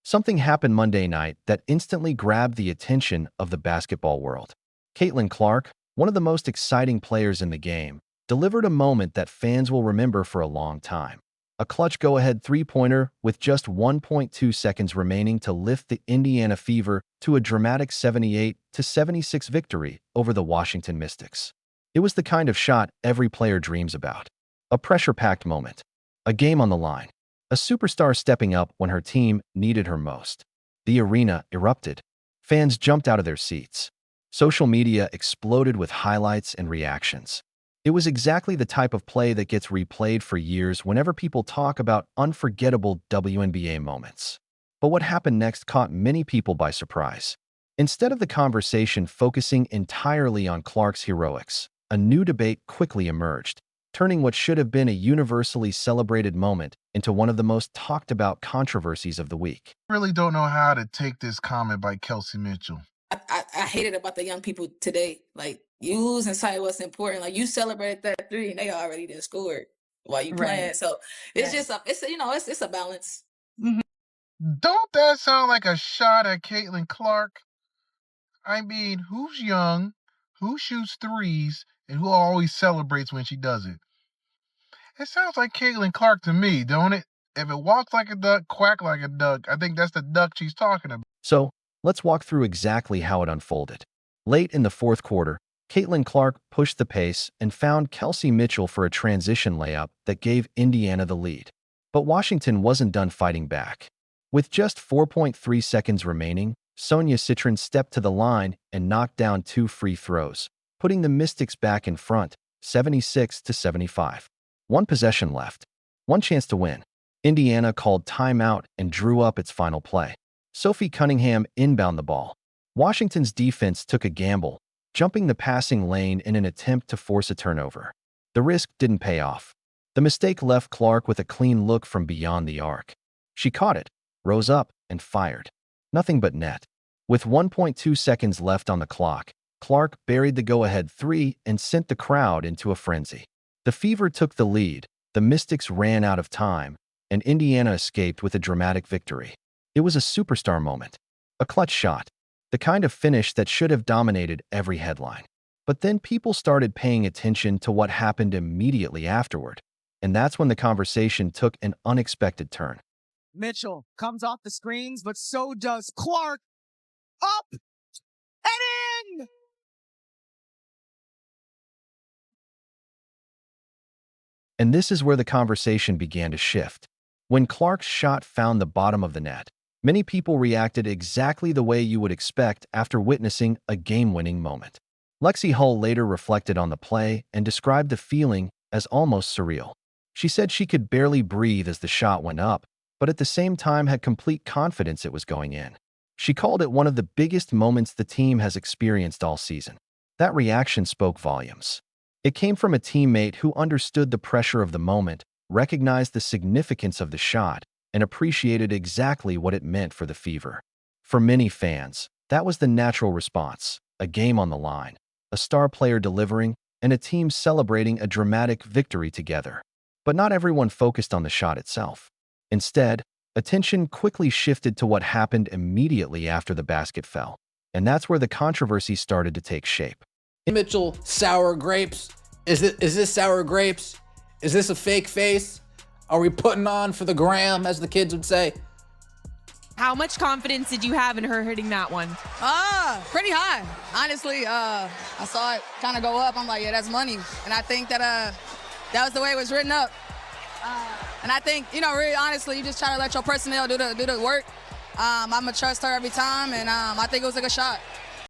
Something happened Monday night that instantly grabbed the attention of the basketball world. Caitlin Clark, one of the most exciting players in the game, delivered a moment that fans will remember for a long time. A clutch go-ahead three-pointer with just 1.2 seconds remaining to lift the Indiana Fever to a dramatic 78-76 victory over the Washington Mystics. It was the kind of shot every player dreams about. A pressure-packed moment. A game on the line. A superstar stepping up when her team needed her most. The arena erupted. Fans jumped out of their seats. Social media exploded with highlights and reactions. It was exactly the type of play that gets replayed for years whenever people talk about unforgettable WNBA moments. But what happened next caught many people by surprise. Instead of the conversation focusing entirely on Clark's heroics, a new debate quickly emerged, turning what should have been a universally celebrated moment into one of the most talked-about controversies of the week. I really don't know how to take this comment by Kelsey Mitchell. I hate it about the young people today. Like, use and say what's important. Like, you celebrated that three and they already did scored while you playing. Right. So it's just it's a balance. Don't that sound like a shot at Caitlin Clark? I mean, who's young, who shoots threes, and who always celebrates when she does it? It sounds like Caitlin Clark to me, don't it? If it walks like a duck, quack like a duck, I think that's the duck she's talking about. So, let's walk through exactly how it unfolded. Late in the fourth quarter, Caitlin Clark pushed the pace and found Kelsey Mitchell for a transition layup that gave Indiana the lead. But Washington wasn't done fighting back. With just 4.3 seconds remaining, Sonia Citron stepped to the line and knocked down 2 free throws, putting the Mystics back in front, 76-75. One possession left. One chance to win. Indiana called timeout and drew up its final play. Sophie Cunningham inbound the ball. Washington's defense took a gamble, jumping the passing lane in an attempt to force a turnover. The risk didn't pay off. The mistake left Clark with a clean look from beyond the arc. She caught it, rose up, and fired. Nothing but net. With 1.2 seconds left on the clock, Clark buried the go-ahead three and sent the crowd into a frenzy. The Fever took the lead, the Mystics ran out of time, and Indiana escaped with a dramatic victory. It was a superstar moment. A clutch shot. The kind of finish that should have dominated every headline. But then people started paying attention to what happened immediately afterward, and that's when the conversation took an unexpected turn. Mitchell comes off the screens, but so does Clark. Up and in! And this is where the conversation began to shift. When Clark's shot found the bottom of the net, many people reacted exactly the way you would expect after witnessing a game-winning moment. Lexi Hull later reflected on the play and described the feeling as almost surreal. She said she could barely breathe as the shot went up, but at the same time had complete confidence it was going in. She called it one of the biggest moments the team has experienced all season. That reaction spoke volumes. It came from a teammate who understood the pressure of the moment, recognized the significance of the shot, and appreciated exactly what it meant for the Fever. For many fans, that was the natural response: a game on the line, a star player delivering, and a team celebrating a dramatic victory together. But not everyone focused on the shot itself. Instead, attention quickly shifted to what happened immediately after the basket fell, and that's where the controversy started to take shape. Mitchell, sour grapes. Is this sour grapes? Is this a fake face? Are we putting on for the gram, as the kids would say? How much confidence did you have in her hitting that one? Pretty high. Honestly, I saw it kind of go up. I'm like, yeah, that's money. And I think that that was the way it was written up. And I think, really honestly, you just try to let your personnel do the work. I'm going to trust her every time, and I think it was a good shot.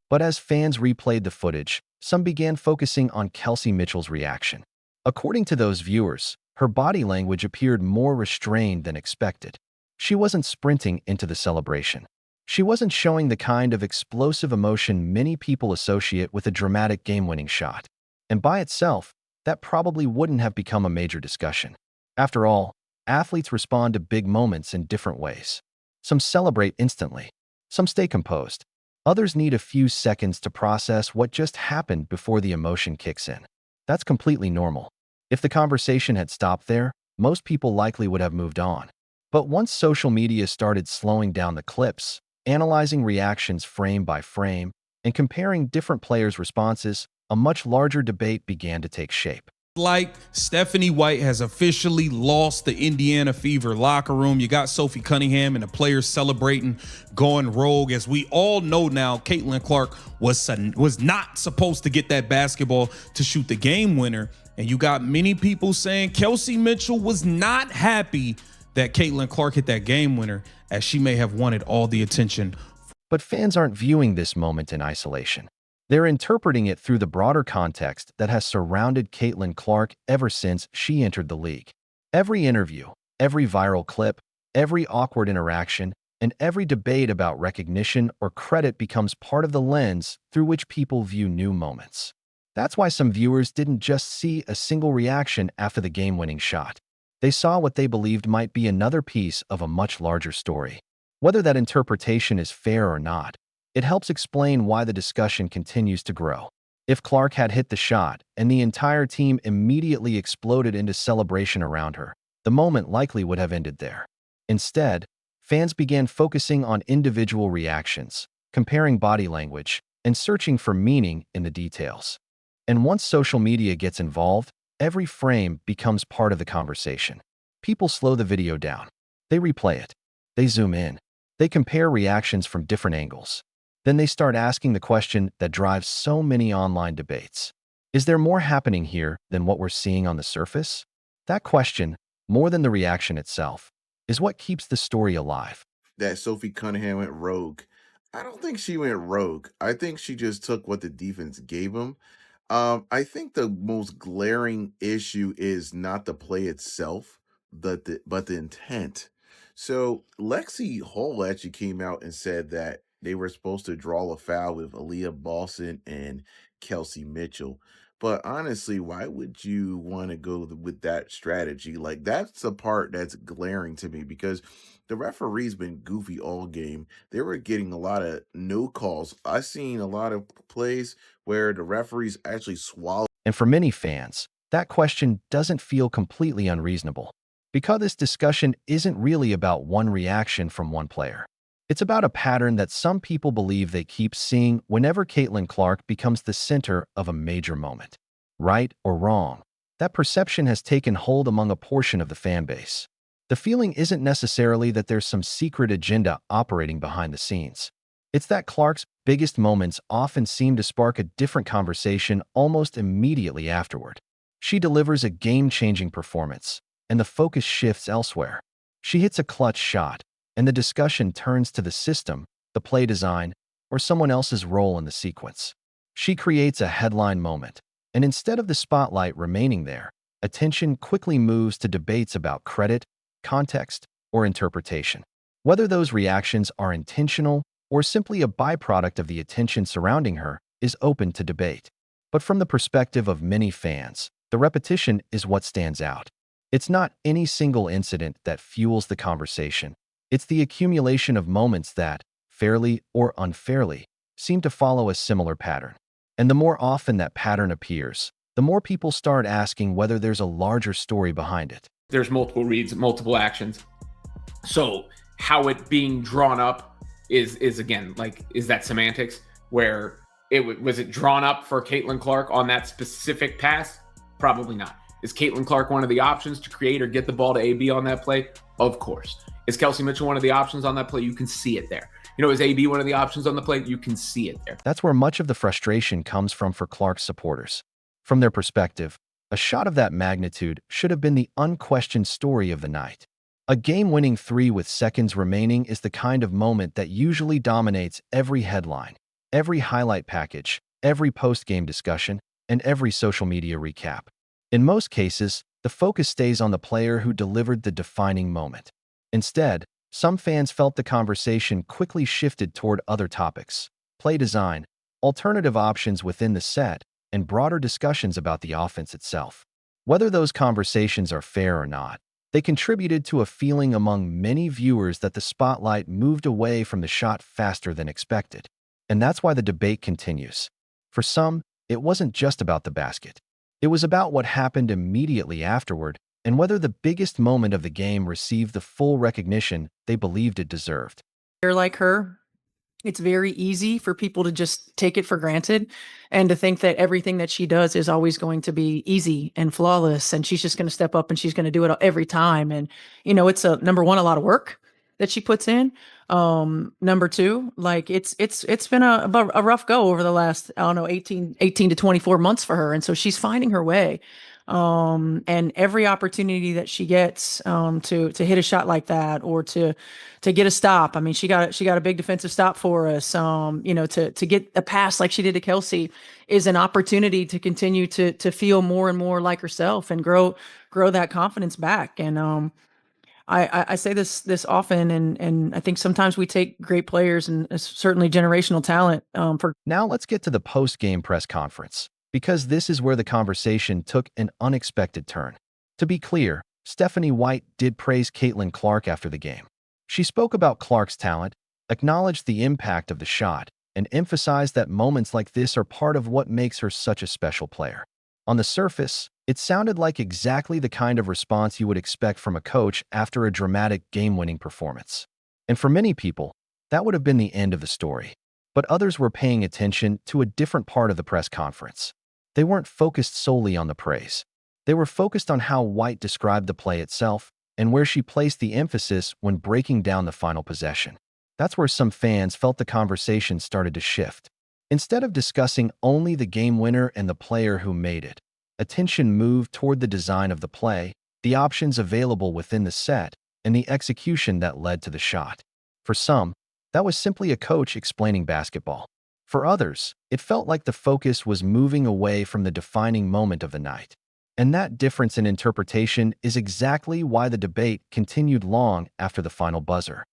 But as fans replayed the footage, some began focusing on Kelsey Mitchell's reaction. According to those viewers, her body language appeared more restrained than expected. She wasn't sprinting into the celebration. She wasn't showing the kind of explosive emotion many people associate with a dramatic game-winning shot. And by itself, that probably wouldn't have become a major discussion. After all, athletes respond to big moments in different ways. Some celebrate instantly. Some stay composed. Others need a few seconds to process what just happened before the emotion kicks in. That's completely normal. If the conversation had stopped there, most people likely would have moved on. But once social media started slowing down the clips, analyzing reactions frame by frame, and comparing different players' responses, a much larger debate began to take shape. Like Stephanie White has officially lost the Indiana Fever locker room. You got Sophie Cunningham and the players celebrating, going rogue. As we all know now, Caitlin Clark was not supposed to get that basketball to shoot the game winner. And you got many people saying Kelsey Mitchell was not happy that Caitlin Clark hit that game winner, as she may have wanted all the attention. But fans aren't viewing this moment in isolation. They're interpreting it through the broader context that has surrounded Caitlin Clark ever since she entered the league. Every interview, every viral clip, every awkward interaction, and every debate about recognition or credit becomes part of the lens through which people view new moments. That's why some viewers didn't just see a single reaction after the game-winning shot. They saw what they believed might be another piece of a much larger story. Whether that interpretation is fair or not, it helps explain why the discussion continues to grow. If Clark had hit the shot and the entire team immediately exploded into celebration around her, the moment likely would have ended there. Instead, fans began focusing on individual reactions, comparing body language, and searching for meaning in the details. And once social media gets involved, every frame becomes part of the conversation. People slow the video down. They replay it. They zoom in. They compare reactions from different angles. Then they start asking the question that drives so many online debates. Is there more happening here than what we're seeing on the surface? That question, more than the reaction itself, is what keeps the story alive. That Sophie Cunningham went rogue. I don't think she went rogue. I think she just took what the defense gave him. I think the most glaring issue is not the play itself, but the intent. So Lexi Hall actually came out and said that they were supposed to draw a foul with Aaliyah Boston and Kelsey Mitchell. But honestly, why would you want to go with that strategy? Like, that's the part that's glaring to me, because the referee's been goofy all game. They were getting a lot of no calls. I've seen a lot of plays where the referees actually swallow. And for many fans, that question doesn't feel completely unreasonable, because this discussion isn't really about one reaction from one player. It's about a pattern that some people believe they keep seeing whenever Caitlin Clark becomes the center of a major moment. Right or wrong, that perception has taken hold among a portion of the fan base. The feeling isn't necessarily that there's some secret agenda operating behind the scenes. It's that Clark's biggest moments often seem to spark a different conversation almost immediately afterward. She delivers a game-changing performance, and the focus shifts elsewhere. She hits a clutch shot, and the discussion turns to the system, the play design, or someone else's role in the sequence. She creates a headline moment, and instead of the spotlight remaining there, attention quickly moves to debates about credit, context, or interpretation. Whether those reactions are intentional or simply a byproduct of the attention surrounding her is open to debate. But from the perspective of many fans, the repetition is what stands out. It's not any single incident that fuels the conversation. It's the accumulation of moments that, fairly or unfairly, seem to follow a similar pattern. And the more often that pattern appears, the more people start asking whether there's a larger story behind it. There's multiple reads, multiple actions. So how it being drawn up is again, like, is that semantics? Where was it drawn up for Caitlin Clark on that specific pass? Probably not. Is Caitlin Clark one of the options to create or get the ball to AB on that play? Of course. Is Kelsey Mitchell one of the options on that play? You can see it there. Is AB one of the options on the play? You can see it there. That's where much of the frustration comes from for Clark's supporters. From their perspective, a shot of that magnitude should have been the unquestioned story of the night. A game-winning three with seconds remaining is the kind of moment that usually dominates every headline, every highlight package, every post-game discussion, and every social media recap. In most cases, the focus stays on the player who delivered the defining moment. Instead, some fans felt the conversation quickly shifted toward other topics: play design, alternative options within the set, and broader discussions about the offense itself. Whether those conversations are fair or not, they contributed to a feeling among many viewers that the spotlight moved away from the shot faster than expected. And that's why the debate continues. For some, it wasn't just about the basket. It was about what happened immediately afterward, and whether the biggest moment of the game received the full recognition they believed it deserved. Like her, it's very easy for people to just take it for granted and to think that everything that she does is always going to be easy and flawless and she's just going to step up and she's going to do it every time. And it's number one, a lot of work that she puts in. Number two, like it's been a rough go over the last, I don't know, 18 to 24 months for her. And so she's finding her way. And every opportunity that she gets to hit a shot like that or to get a stop. I mean, she got a big defensive stop for us. To get a pass like she did to Kelsey is an opportunity to continue to feel more and more like herself and grow that confidence back. And I say this often, and I think sometimes we take great players and certainly generational talent for. Now let's get to the post-game press conference, because this is where the conversation took an unexpected turn. To be clear, Stephanie White did praise Caitlin Clark after the game. She spoke about Clark's talent, acknowledged the impact of the shot, and emphasized that moments like this are part of what makes her such a special player. On the surface, it sounded like exactly the kind of response you would expect from a coach after a dramatic game-winning performance. And for many people, that would have been the end of the story. But others were paying attention to a different part of the press conference. They weren't focused solely on the praise. They were focused on how White described the play itself and where she placed the emphasis when breaking down the final possession. That's where some fans felt the conversation started to shift. Instead of discussing only the game winner and the player who made it, attention moved toward the design of the play, the options available within the set, and the execution that led to the shot. For some, that was simply a coach explaining basketball. For others, it felt like the focus was moving away from the defining moment of the night. And that difference in interpretation is exactly why the debate continued long after the final buzzer.